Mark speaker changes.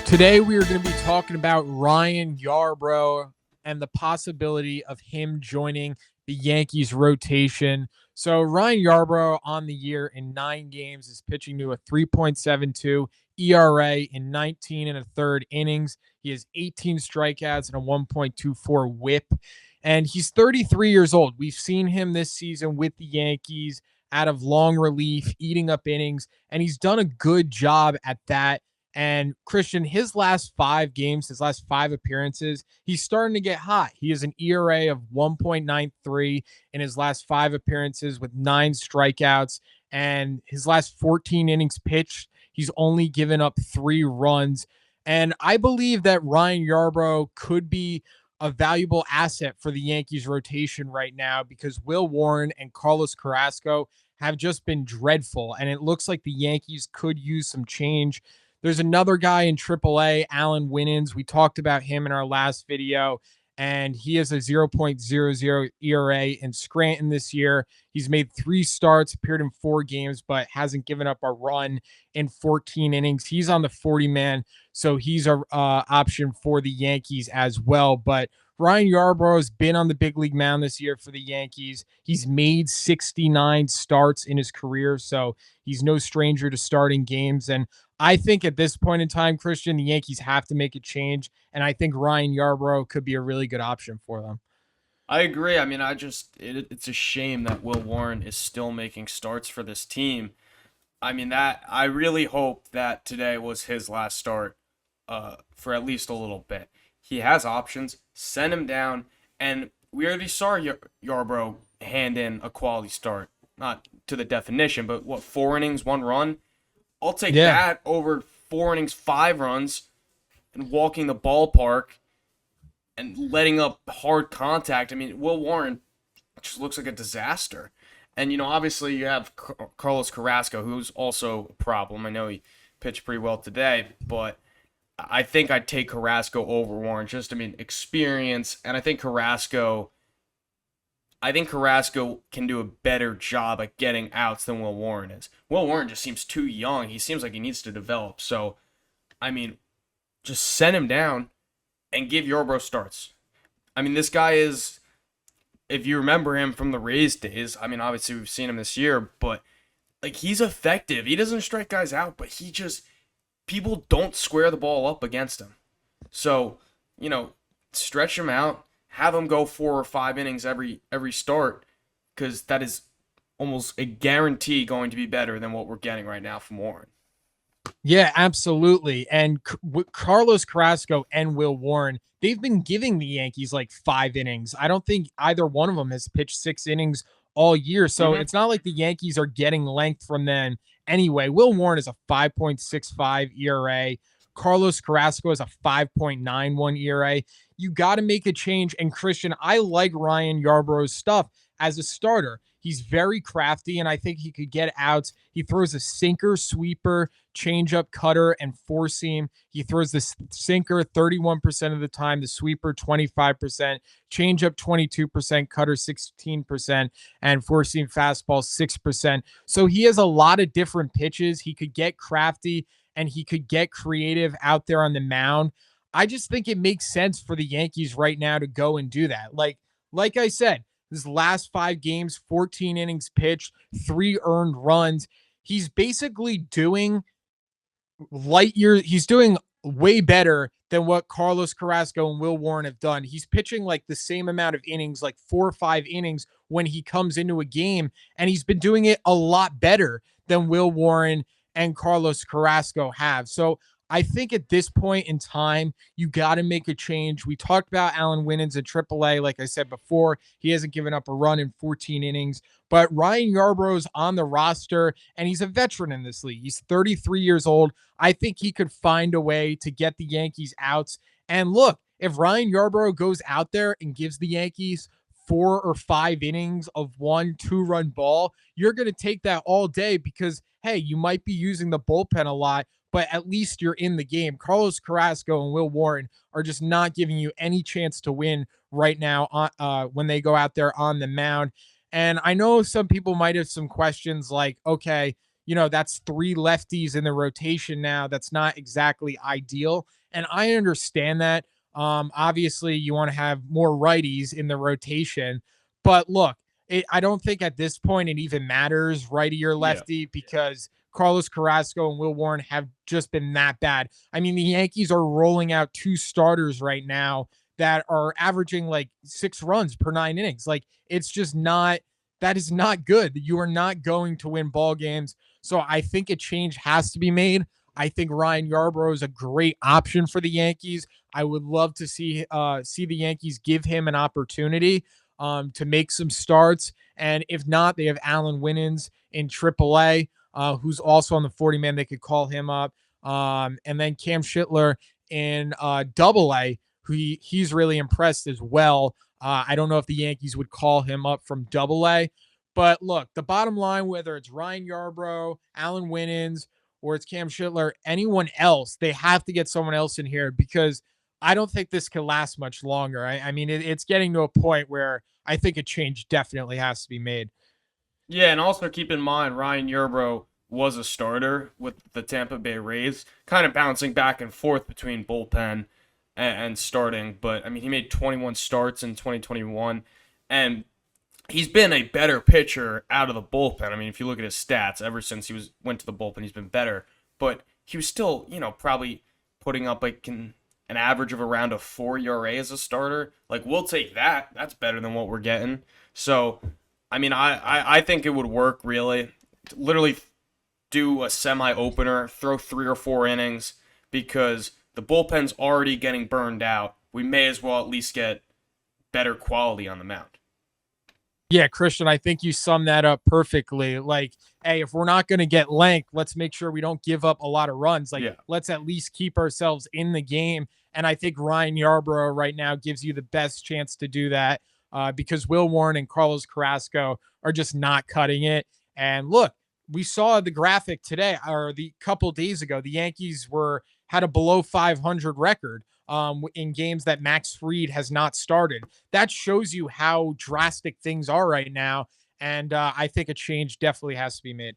Speaker 1: Today, we are going to be talking about Ryan Yarbrough and the possibility of him joining the Yankees rotation. So, Ryan Yarbrough on the year in 9 games is pitching to a 3.72 ERA in 19 and a third innings. He has 18 strikeouts and a 1.24 whip. And he's 33 years old. We've seen him this season with the Yankees out of long relief, eating up innings, and he's done a good job at that. And Christian, his last 5 games, his last 5 appearances, he's starting to get hot. He has an ERA of 1.93 in his last 5 appearances with 9 strikeouts. And his last 14 innings pitched, he's only given up 3 runs. And I believe that Ryan Yarbrough could be a valuable asset for the Yankees rotation right now because Will Warren and Carlos Carrasco have just been dreadful. And it looks like the Yankees could use some change. There's another guy in AAA, Alan Winans. We talked about him in our last video, and he has a 0.00 ERA in Scranton this year. He's made 3 starts, appeared in 4 games, but hasn't given up a run in 14 innings. He's on the 40-man, so he's a option for the Yankees as well. But Ryan Yarbrough has been on the big league mound this year for the Yankees. He's made 69 starts in his career, so he's no stranger to starting games. And I think at this point in time, Christian, the Yankees have to make a change, and I think Ryan Yarbrough could be a really good option for them.
Speaker 2: I agree. I mean, it's a shame that Will Warren is still making starts for this team. I mean, that I really hope that today was his last start for at least a little bit. He has options. Send him down, and we already saw Yarbrough hand in a quality start. Not to the definition, but what, 4 innings, 1 run? I'll take that over 4 innings, 5 runs, and walking the ballpark and letting up hard contact. I mean, Will Warren just looks like a disaster. And, obviously you have Carlos Carrasco, who's also a problem. I know he pitched pretty well today, but I think I'd take Carrasco over Warren. Experience, and I think Carrasco can do a better job at getting outs than Will Warren is. Will Warren just seems too young. He seems like he needs to develop. So, just send him down and give Yarbrough starts. This guy is, if you remember him from the Rays days, obviously we've seen him this year, but he's effective. He doesn't strike guys out, but people don't square the ball up against him. So, stretch him out. Have him go 4 or 5 innings every start, because that is almost a guarantee going to be better than what we're getting right now from Warren.
Speaker 1: Yeah, absolutely. And Carlos Carrasco and Will Warren, they've been giving the Yankees 5 innings. I don't think either one of them has pitched 6 innings all year. So It's not like the Yankees are getting length from them anyway. Will Warren is a 5.65 ERA. Carlos Carrasco is a 5.91 ERA. You got to make a change. And Christian, I like Ryan Yarbrough's stuff as a starter. He's very crafty, and I think he could get outs. He throws a sinker, sweeper, changeup, cutter, and four seam. He throws the sinker 31% of the time, the sweeper 25%, changeup 22%, cutter 16%, and four seam fastball 6%. So he has a lot of different pitches. He could get crafty and he could get creative out there on the mound. I just think it makes sense for the Yankees right now to go and do that. Like I said, his last 5 games, 14 innings pitched, 3 earned runs. He's basically doing he's doing way better than what Carlos Carrasco and Will Warren have done. He's pitching the same amount of innings, 4 or 5 innings when he comes into a game, and he's been doing it a lot better than Will Warren and Carlos Carrasco have. So I think at this point in time, you got to make a change. We talked about Alan Winans at AAA. Like I said before, he hasn't given up a run in 14 innings. But Ryan Yarbrough's on the roster, and he's a veteran in this league. He's 33 years old. I think he could find a way to get the Yankees outs. And look, if Ryan Yarbrough goes out there and gives the Yankees 4 or 5 innings of 1-2-run ball, you're going to take that all day because, hey, you might be using the bullpen a lot, but at least you're in the game. Carlos Carrasco and Will Warren are just not giving you any chance to win right now when they go out there on the mound. And I know some people might have some questions like, okay, that's three lefties in the rotation now. That's not exactly ideal. And I understand that. Obviously, you want to have more righties in the rotation. But look, I don't think at this point it even matters righty or
Speaker 2: Yeah.
Speaker 1: lefty because Carlos Carrasco and Will Warren have just been that bad. I mean, the Yankees are rolling out two starters right now that are averaging like 6 runs per 9 innings. Like it's just not that is not good. You are not going to win ball games. So I think a change has to be made. I think Ryan Yarbrough is a great option for the Yankees. I would love to see the Yankees give him an opportunity to make some starts. And if not, they have Alan Winans in AAA, who's also on the 40 man. They could call him up. And then Cam Schittler in AA, who he's really impressed as well. I don't know if the Yankees would call him up from AA. But look, the bottom line, whether it's Ryan Yarbrough, Alan Winans, or it's Cam Schittler, anyone else, they have to get someone else in here because I don't think this can last much longer. I mean, it's getting to a point where I think a change definitely has to be made.
Speaker 2: Yeah, and also keep in mind Ryan Yarbrough was a starter with the Tampa Bay Rays, kind of bouncing back and forth between bullpen and starting. But I mean, he made 21 starts in 2021, and he's been a better pitcher out of the bullpen. I mean, if you look at his stats, ever since he went to the bullpen, he's been better. But he was still, probably putting up like an average of around a 4 ERA as a starter. Like we'll take that. That's better than what we're getting. So, I mean, I think it would work really. Literally do a semi opener, throw 3 or 4 innings because the bullpen's already getting burned out. We may as well at least get better quality on the mound.
Speaker 1: Yeah, Christian, I think you summed that up perfectly. Like, hey, if we're not going to get length, let's make sure we don't give up a lot of runs. Like,
Speaker 2: Yeah.
Speaker 1: let's at least keep ourselves in the game. And I think Ryan Yarbrough right now gives you the best chance to do that because Will Warren and Carlos Carrasco are just not cutting it. And look, we saw the graphic today or the couple days ago. The Yankees had a below 500 record in games that Max Fried has not started. That shows you how drastic things are right now. And I think a change definitely has to be made.